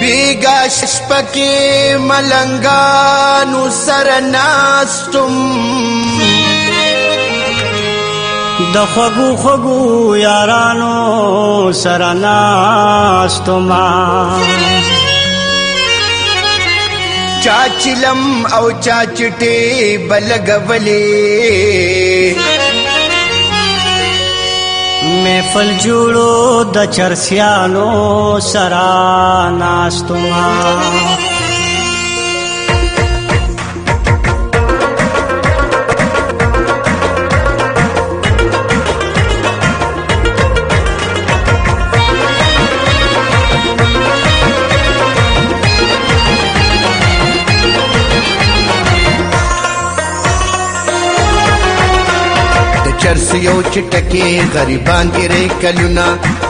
بیگا شپکی ملنگانو سرناستم د خوږو خوږو یارانو سره ناستما چا چلم او چا چټې بلګولې محفل جوړو د چرسیانو سره ناستما چرس یو چټکی غریبان تیرې کلونا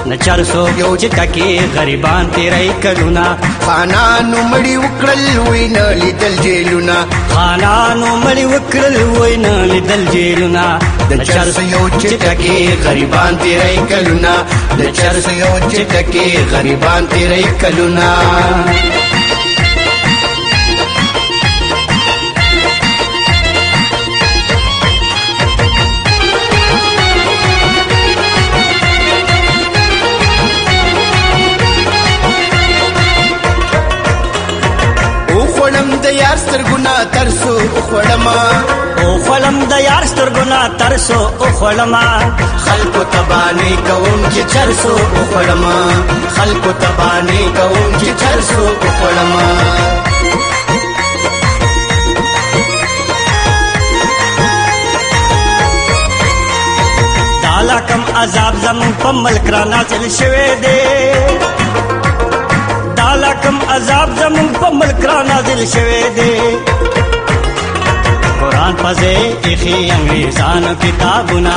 نه چرسو یو چټکی غریبان تیرې کلونا خانانو مړی وکړل وینا لیدل جیلونا خانانو مړی وکړل وینا لیدل جیلونا د چرس یو چټکی غریبان تیرې کلونا د چرس یو چټکی غریبان تیرې کلونا یار سترګونا ترسو خوړما او خلم د یار سترګونا ترسو او خلما خلکو تبانی کوم چې چرسو خوړما خلکو تبانی کوم چې چرسو خوړما دالا کم عذاب زمون په ملک را نازل شوه دے کم عذاب زمون په ملک را نازل شوه دی قرآن پزے ایخی انگریزان کتابنا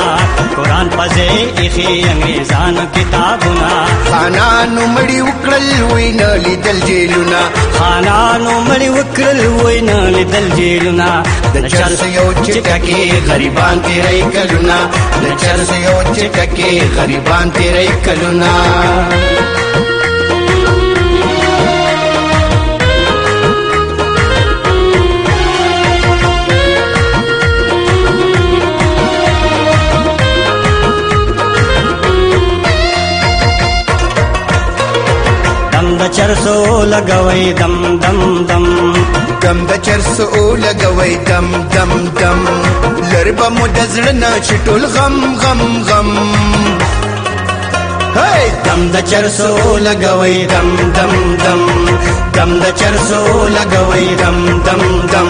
قرآن پزے ایخی انگریزان کتابنا خانانو مړی وکړل وینا لیدل جیلونا خانانو مړی وکړل وینا لیدل جیلونا د چرس یو چټکی غریبان تیرې کلونا د چرس یو چټکی غریبان تیرې کلونا چرسو لګوي دم دم دم دم د چرسو لګوي دم دم دم لربه مو د زړه نه چټول غم غم غم هاي دم د چرسو لګوي دم دم دم دم د چرسو لګوي دم دم دم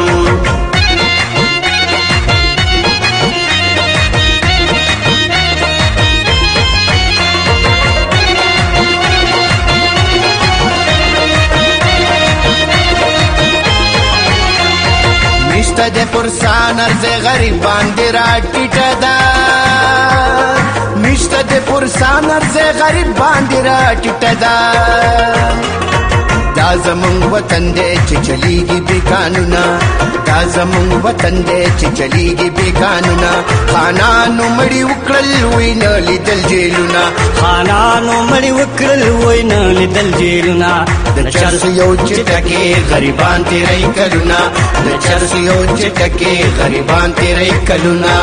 نشته د پرسان ارزه غریبان دی را ټیټه ده نشته د پرسان ارزه غریبان دی را ټیټه ده دا زمون وطن دی چې چلیږي بې قانونه دا زمون وطن دی چې چلیږي بې قانونه خانانو مړي وکړل وینا لیدل جیلونه خانانو مړي وکړل وینا لیدل جیلونه د چرس یو چټکی غریبان تیرې کلونا د چرس یو چټکی غریبان تیرې کلونا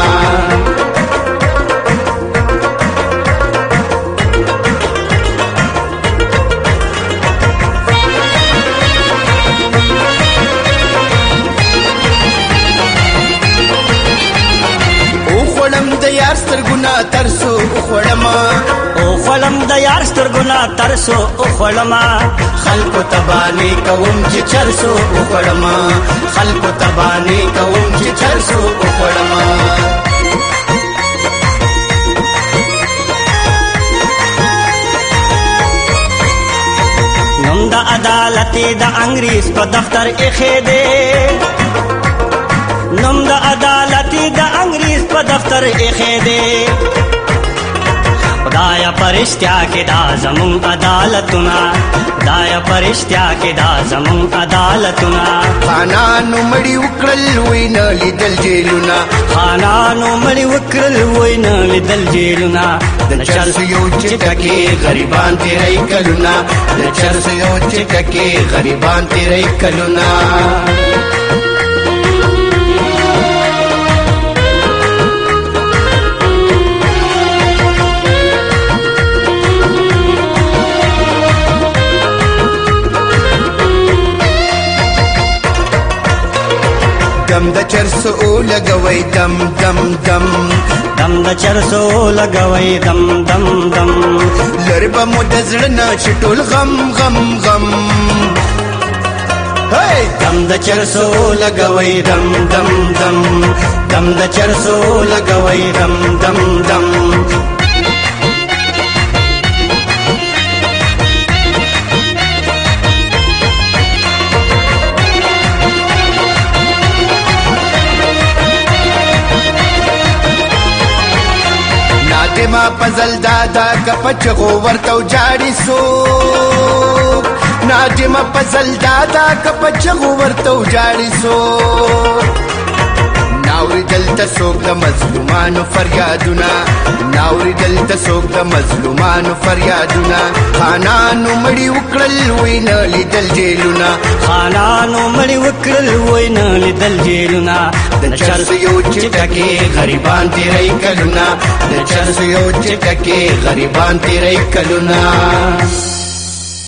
یار سترګونا ترسو خوړما او خلم د یار سترګونا ترسو او خلما خلکو تبانی کوم چې چرسو خوړما خلکو تبانی کوم چې چرسو خوړما نوم د عدالت د انګریز په دفتر کې دے نوم د عدالت د انګریز په دفتر کې دے خدایا پرشتیا کې دا زمون عدالتونه خدایا خدای پرشتیا کې دا زمون عدالتونه خانانو مړي وکړل وینا لیدل جیلونه خانانو مړي وکړل وینا لیدل جیلونه د چرس یو چټکي غریبان تیرې کلونه د چرس یو چټکي غریبان تیرې کلونه دم د چرسو لګوي دم دم دم دم د چرسو لګوي دم دم دم لربه مو د زړه نه شټول غم غم غم دم د چرسو لګوي دم دم دم دم د چرسو لګوي دم دم دم ما پزل دادا کپچغو ورتو جاړي سو ناجم پزل دادا کپچغو ورتو جاړي سو ناوري دلته سوق د مظلومانو فریادونه ناوري دلته سوق د مظلومانو فریادونه خانانو مړي وکړل وینا لیدل جیلونه خانانو مړي وکړل وینا لیدل جیلونه د چرس یو چټکي غریبان تیرې کلونه د چرس یو چټکي غریبان تیرې کلونه